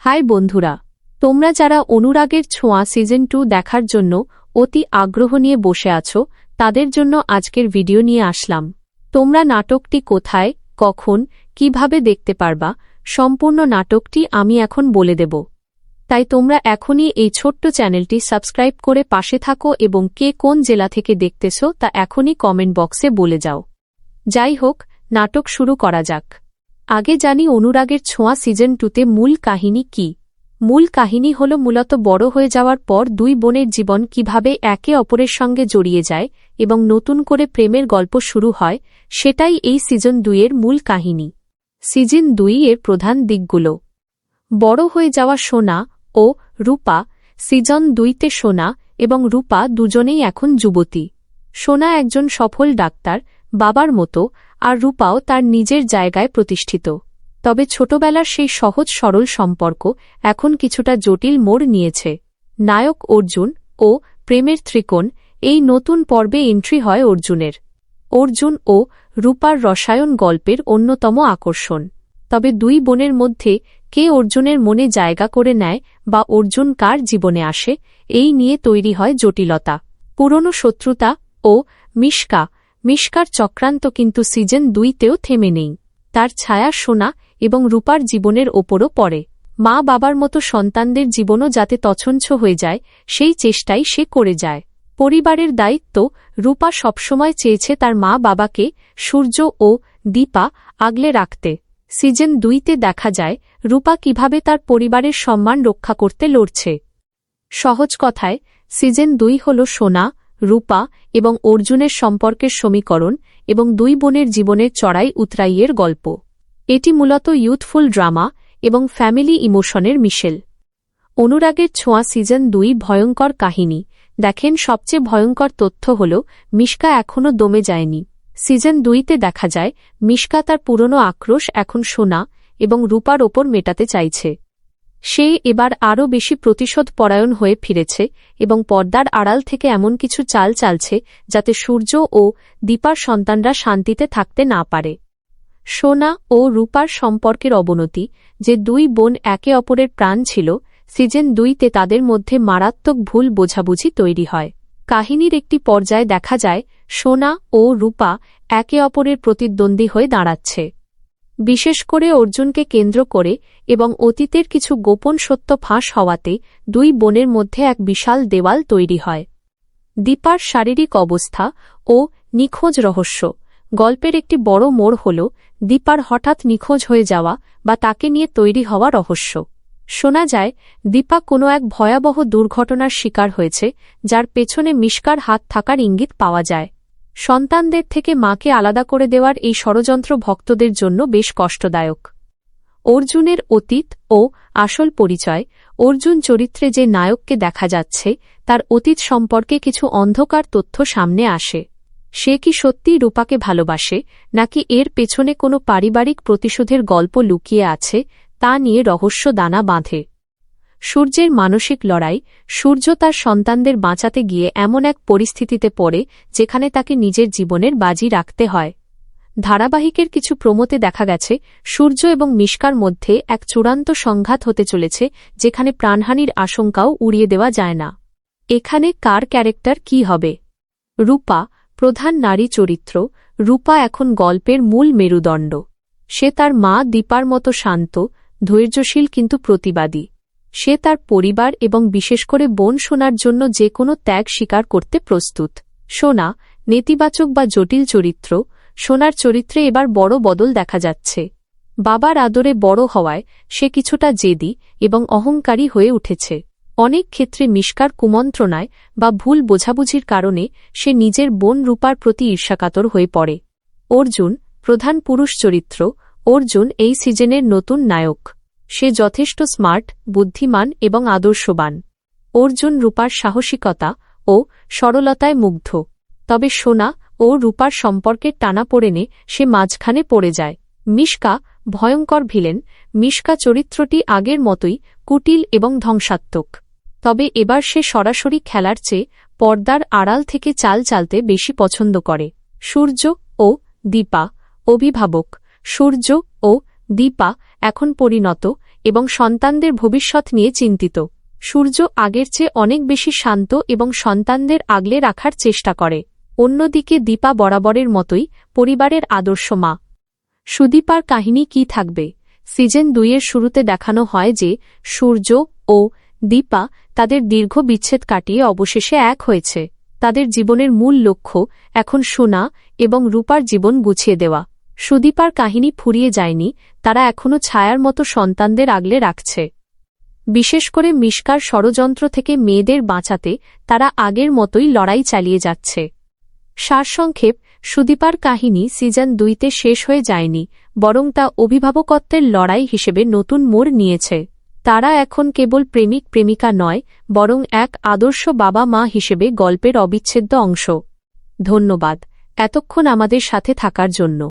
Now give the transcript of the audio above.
High বন্ধুরা, তোমরা যারা অনুরাগের ছোঁয়া সিজন 2 দেখার জন্য অতি আগ্রহ নিয়ে বসে আছো তাদের জন্য আজকের ভিডিও নিয়ে আসলাম। তোমরা নাটকটি কোথায়, কখন, কিভাবে দেখতে পারবা সম্পূর্ণ নাটকটি আমি এখন বলে দেব। তাই তোমরা এখনই এই ছোট্ট চ্যানেলটি সাবস্ক্রাইব করে পাশে থাকো এবং কে কোন জেলা থেকে দেখতেছো তা এখনই কমেন্ট বক্সে বলে যাও। যাই হোক, নাটক শুরু করা যাক। আগে জানি অনুরাগের ছোঁয়া সিজন 2তে মূল কাহিনী কি। মূল কাহিনী হল মূলত বড় হয়ে যাওয়ার পর দুই বোনের জীবন কিভাবে একে অপরের সঙ্গে জড়িয়ে যায় এবং নতুন করে প্রেমের গল্প শুরু হয়, সেটাই এই সিজন 2 এর মূল কাহিনী। সিজন 2 এর প্রধান দিকগুলো: বড় হয়ে যাওয়া সোনা ও রূপা। সিজন 2তে সোনা এবং রূপা দুজনেই এখন যুবতী। সোনা একজন সফল ডাক্তার, বাবার মতো, আর রূপাও তার নিজের জায়গায় প্রতিষ্ঠিত। তবে ছোটবেলার সেই সহজ সরল সম্পর্ক এখন কিছুটা জটিল মোড় নিয়েছে। নায়ক অর্জুন ও প্রেমের ত্রিকোণ, এই নতুন পর্বে এন্ট্রি হয় অর্জুনের। অর্জুন ও রূপার রসায়ন গল্পের অন্যতম আকর্ষণ। তবে দুই বোনের মধ্যে কে অর্জুনের মনে জায়গা করে নেয় বা অর্জুন কার জীবনে আসে, এই নিয়ে তৈরি হয় জটিলতা। পুরনো শত্রুতা ও মিশকার চক্রান্ত কিন্তু সিজন 2তেও থেমে নেই। তার ছায়া সোনা এবং রূপার জীবনের ওপরও পড়ে। মা বাবার মতো সন্তানদের জীবনও যাতে তছনছ হয়ে যায় সেই চেষ্টাই সে করে যায়। পরিবারের দায়িত্ব: রূপা সবসময় চেয়েছে তার মা বাবাকে, সূর্য ও দীপা, আগলে রাখতে। সিজন 2তে দেখা যায় রূপা কিভাবে তার পরিবারের সম্মান রক্ষা করতে লড়ছে। সহজ কথায়, সিজন 2 হল সোনা, রূপা এবং অর্জুনের সম্পর্কের সমীকরণ এবং দুই বোনের জীবনের চড়াই উতরাইয়ের গল্প। এটি মূলত ইউথফুল ড্রামা এবং ফ্যামিলি ইমোশনের মিশেল। অনুরাগের ছোঁয়া সিজন 2 ভয়ঙ্কর কাহিনী। দেখেন, সবচেয়ে ভয়ঙ্কর তথ্য হল মিশকা এখনও দমে যায়নি। সিজন 2তে দেখা যায় মিশকা তার পুরনো আক্রোশ এখন সোনা এবং রূপার ওপর মেটাতে চাইছে। সে এবার আরও বেশি প্রতিশোধ পরায়ণ হয়ে ফিরেছে এবং পর্দার আড়াল থেকে এমন কিছু চাল চালছে যাতে সূর্য ও দীপার সন্তানরা শান্তিতে থাকতে না পারে। সোনা ও রূপার সম্পর্কের অবনতি। যে দুই বোন একে অপরের প্রাণ ছিল, সিজন 2তে তাদের মধ্যে মারাত্মক ভুল বোঝাবুঝি তৈরি হয়। কাহিনীর একটি পর্যায়ে দেখা যায় সোনা ও রূপা একে অপরের প্রতিদ্বন্দ্বী হয়ে দাঁড়াচ্ছে, বিশেষ করে অর্জুনকে কেন্দ্র করে, এবং অতীতের কিছু গোপন সত্য ফাঁস হওয়াতে দুই বোনের মধ্যে এক বিশাল দেওয়াল তৈরি হয়। দীপার শারীরিক অবস্থা ও নিখোঁজ রহস্য। গল্পের একটি বড় মোড় হল দীপার হঠাৎ নিখোঁজ হয়ে যাওয়া বা তাকে নিয়ে তৈরি হওয়া রহস্য। শোনা যায় দীপা কোনো এক ভয়াবহ দুর্ঘটনার শিকার হয়েছে, যার পেছনে মিশকার হাত থাকার ইঙ্গিত পাওয়া যায়। সন্তানদের থেকে মাকে আলাদা করে দেওয়ার এই ষড়যন্ত্র ভক্তদের জন্য বেশ কষ্টদায়ক। অর্জুনের অতীত ও আসল পরিচয়। অর্জুন চরিত্রে যে নায়ককে দেখা যাচ্ছে তার অতীত সম্পর্কে কিছু অন্ধকার তথ্য সামনে আসে। সে কি সত্যিই রূপাকে ভালোবাসে, নাকি এর পেছনে কোনো পারিবারিক প্রতিশোধের গল্প লুকিয়ে আছে, তা নিয়ে রহস্য দানা বাঁধে। সূর্যের মানসিক লড়াই। সূর্য তার সন্তানদের বাঁচাতে গিয়ে এমন এক পরিস্থিতিতে পড়ে যেখানে তাকে নিজের জীবনের বাজি রাখতে হয়। ধারাবাহিকের কিছু প্রোমোতে দেখা গেছে সূর্য এবং মিশকার মধ্যে এক চূড়ান্ত সংঘাত হতে চলেছে, যেখানে প্রাণহানির আশঙ্কাও উড়িয়ে দেওয়া যায় না। এখানে কার ক্যারেক্টার কি হবে? রূপা, প্রধান নারী চরিত্র। রূপা এখন গল্পের মূল মেরুদণ্ড। সে তার মা দীপার মতো শান্ত, ধৈর্যশীল কিন্তু প্রতিবাদী। সে তার পরিবার এবং বিশেষ করে বোন সোনার জন্য যে কোনো ত্যাগ স্বীকার করতে প্রস্তুত। সোনা, নেতিবাচক বা জটিল চরিত্র। সোনার চরিত্রে এবার বড় বদল দেখা যাচ্ছে। বাবার আদরে বড় হওয়ায় সে কিছুটা জেদি এবং অহংকারী হয়ে উঠেছে। অনেক ক্ষেত্রে মিশকার কুমন্ত্রণায় বা ভুল বোঝাবুঝির কারণে সে নিজের বোন রূপার প্রতি ঈর্ষাকাতর হয়ে পড়ে। অর্জুন, প্রধান পুরুষ চরিত্র। অর্জুন এই সিজনের নতুন নায়ক। সে যথেষ্ট স্মার্ট, বুদ্ধিমান এবং আদর্শবান। অর্জুন রূপার সাহসিকতা ও সরলতায় মুগ্ধ। তবে সোনা ও রূপার সম্পর্কের টানাপোড়েনে সে মাঝখানে পড়ে যায়। মিশকা, ভয়ঙ্কর ভিলেন। মিশকা চরিত্রটি আগের মতোই কুটিল এবং ধ্বংসাত্মক। তবে এবার সে সরাসরি খেলার চেয়ে পর্দার আড়াল থেকে চাল চালতে বেশি পছন্দ করে। সূর্য ও দীপা, অভিভাবক। সূর্য ও দীপা এখন পরিণত এবং সন্তানদের ভবিষ্যৎ নিয়ে চিন্তিত। সূর্য আগের চেয়ে অনেক বেশি শান্ত এবং সন্তানদের আগলে রাখার চেষ্টা করে। অন্যদিকে দীপা বরাবরের মতোই পরিবারের আদর্শ মা। সুদীপার কাহিনী কি থাকবে? সিজন 2 এর শুরুতে দেখানো হয় যে সূর্য ও দীপা তাদের দীর্ঘ বিচ্ছেদ কাটিয়ে অবশেষে এক হয়েছে। তাদের জীবনের মূল লক্ষ্য এখন সোনা এবং রূপার জীবন গুছিয়ে দেওয়া। সুদীপার কাহিনী ফুরিয়ে যায়নি, তারা এখনও ছায়ার মতো সন্তানদের আগলে রাখছে। বিশেষ করে মিশকার ষড়যন্ত্র থেকে মেয়েদের বাঁচাতে তারা আগের মতোই লড়াই চালিয়ে যাচ্ছে। সারসংক্ষেপ, সুদীপার কাহিনী সিজন 2তে শেষ হয়ে যায়নি, বরং তা অভিভাবকত্বের লড়াই হিসেবে নতুন মোড় নিয়েছে। তারা এখন কেবল প্রেমিক প্রেমিকা নয়, বরং এক আদর্শ বাবা মা হিসেবে গল্পের অবিচ্ছেদ্য অংশ। ধন্যবাদ এতক্ষণ আমাদের সাথে থাকার জন্য।